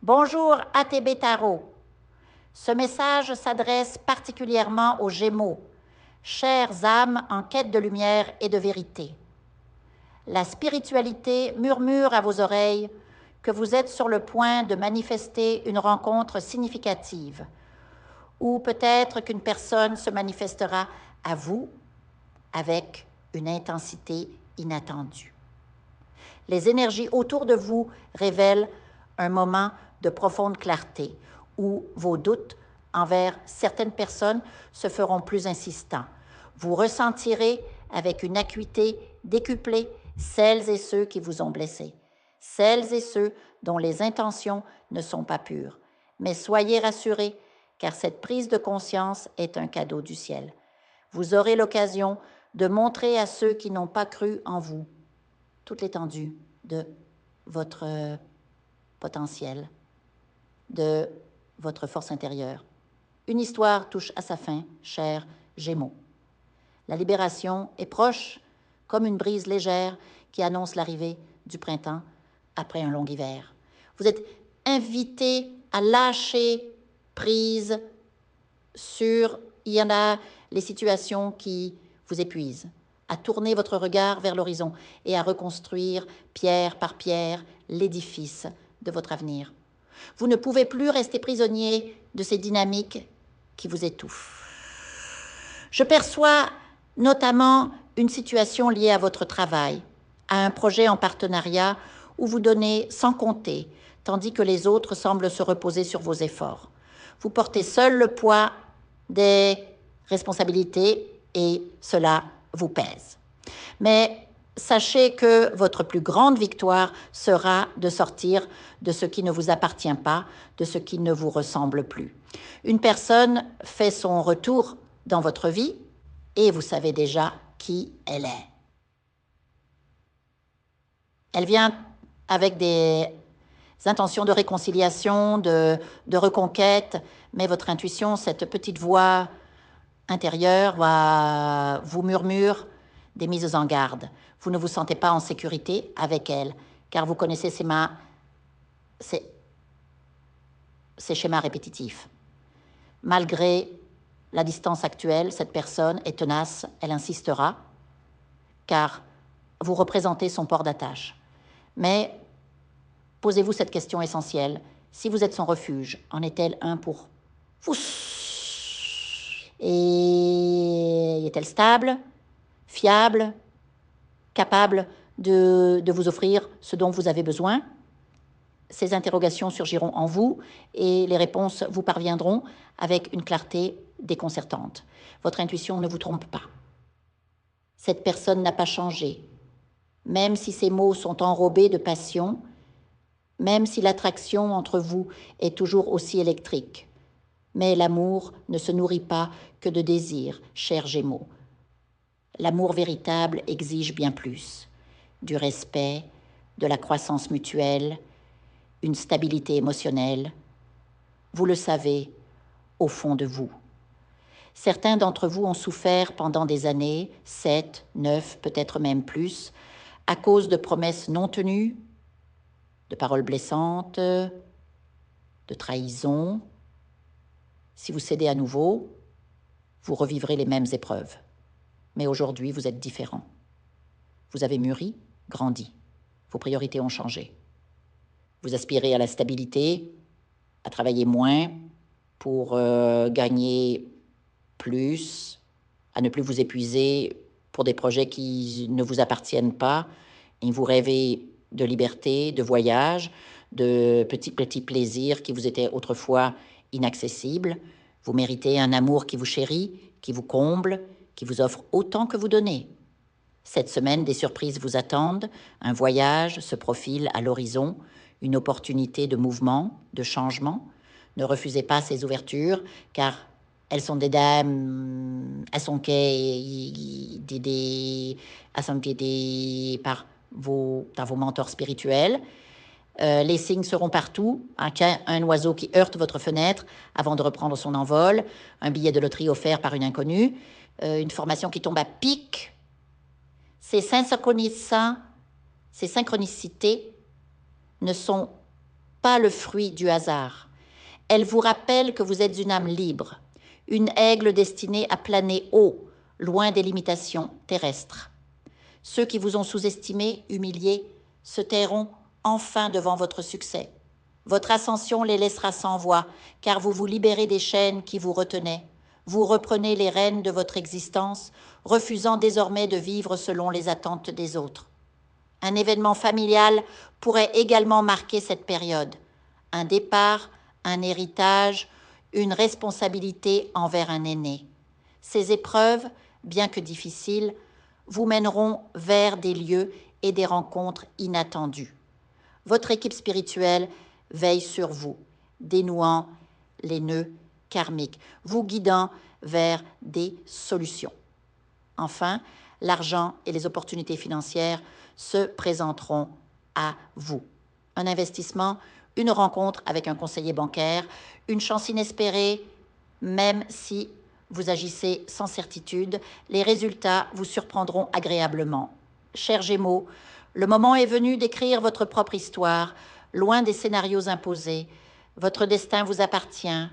Bonjour ATB Tarot. Ce message s'adresse particulièrement aux Gémeaux, chères âmes en quête de lumière et de vérité. La spiritualité murmure à vos oreilles que vous êtes sur le point de manifester une rencontre significative, ou peut-être qu'une personne se manifestera à vous avec une intensité inattendue. Les énergies autour de vous révèlent un moment de profonde clarté où vos doutes envers certaines personnes se feront plus insistants. Vous ressentirez avec une acuité décuplée celles et ceux qui vous ont blessés, celles et ceux dont les intentions ne sont pas pures. Mais soyez rassurés, car cette prise de conscience est un cadeau du ciel. Vous aurez l'occasion de montrer à ceux qui n'ont pas cru en vous toute l'étendue de votre potentiel, de votre force intérieure. Une histoire touche à sa fin, chers Gémeaux. La libération est proche, comme une brise légère qui annonce l'arrivée du printemps après un long hiver. Vous êtes invités à lâcher prise sur les situations qui vous épuisent, à tourner votre regard vers l'horizon et à reconstruire pierre par pierre l'édifice de votre avenir. Vous ne pouvez plus rester prisonnier de ces dynamiques qui vous étouffent. Je perçois notamment une situation liée à votre travail, à un projet en partenariat où vous donnez sans compter, tandis que les autres semblent se reposer sur vos efforts. Vous portez seul le poids des responsabilités et cela vous pèse. Mais sachez que votre plus grande victoire sera de sortir de ce qui ne vous appartient pas, de ce qui ne vous ressemble plus. Une personne fait son retour dans votre vie et vous savez déjà qui elle est. Elle vient avec des intentions de réconciliation, de reconquête, mais votre intuition, cette petite voix intérieure, vous murmure des mises en garde. Vous ne vous sentez pas en sécurité avec elle, car vous connaissez ces schémas répétitifs. Malgré la distance actuelle, cette personne est tenace, elle insistera, car vous représentez son port d'attache. Mais posez-vous cette question essentielle. Si vous êtes son refuge, en est-elle un pour vous? Et est-elle stable, fiable, capable de vous offrir ce dont vous avez besoin? Ces interrogations surgiront en vous et les réponses vous parviendront avec une clarté déconcertante. Votre intuition ne vous trompe pas. Cette personne n'a pas changé. Même si ses mots sont enrobés de passion, même si l'attraction entre vous est toujours aussi électrique. Mais l'amour ne se nourrit pas que de désir, chers Gémeaux. L'amour véritable exige bien plus. Du respect, de la croissance mutuelle, une stabilité émotionnelle. Vous le savez, au fond de vous. Certains d'entre vous ont souffert pendant des années, 7, 9, peut-être même plus, à cause de promesses non tenues, de paroles blessantes, de trahisons. Si vous cédez à nouveau, vous revivrez les mêmes épreuves. Mais aujourd'hui, vous êtes différent. Vous avez mûri, grandi. Vos priorités ont changé. Vous aspirez à la stabilité, à travailler moins pour gagner plus, à ne plus vous épuiser pour des projets qui ne vous appartiennent pas. Et vous rêvez de liberté, de voyage, de petits plaisirs qui vous étaient autrefois inaccessibles. Vous méritez un amour qui vous chérit, qui vous comble, qui vous offre autant que vous donnez. Cette semaine, des surprises vous attendent, un voyage se profile à l'horizon, une opportunité de mouvement, de changement. Ne refusez pas ces ouvertures, car elles sont des dames, elles sont guidées par dans vos mentors spirituels. Les signes seront partout. Un oiseau qui heurte votre fenêtre avant de reprendre son envol, un billet de loterie offert par une inconnue, une formation qui tombe à pic. Ces synchronicités ne sont pas le fruit du hasard. Elle vous rappelle que vous êtes une âme libre, une aigle destinée à planer haut, loin des limitations terrestres. Ceux qui vous ont sous-estimé, humilié, se tairont enfin devant votre succès. Votre ascension les laissera sans voix, car vous vous libérez des chaînes qui vous retenaient. Vous reprenez les rênes de votre existence, refusant désormais de vivre selon les attentes des autres. Un événement familial pourrait également marquer cette période. Un départ, un héritage, une responsabilité envers un aîné. Ces épreuves, bien que difficiles, vous mèneront vers des lieux et des rencontres inattendues. Votre équipe spirituelle veille sur vous, dénouant les nœuds karmiques, vous guidant vers des solutions. Enfin, l'argent et les opportunités financières se présenteront à vous. Un investissement, une rencontre avec un conseiller bancaire, une chance inespérée, même si vous agissez sans certitude, les résultats vous surprendront agréablement. Chers Gémeaux, le moment est venu d'écrire votre propre histoire, loin des scénarios imposés. Votre destin vous appartient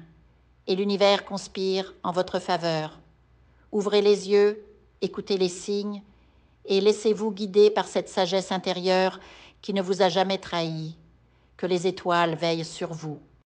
et l'univers conspire en votre faveur. Ouvrez les yeux, écoutez les signes et laissez-vous guider par cette sagesse intérieure qui ne vous a jamais trahi. Que les étoiles veillent sur vous.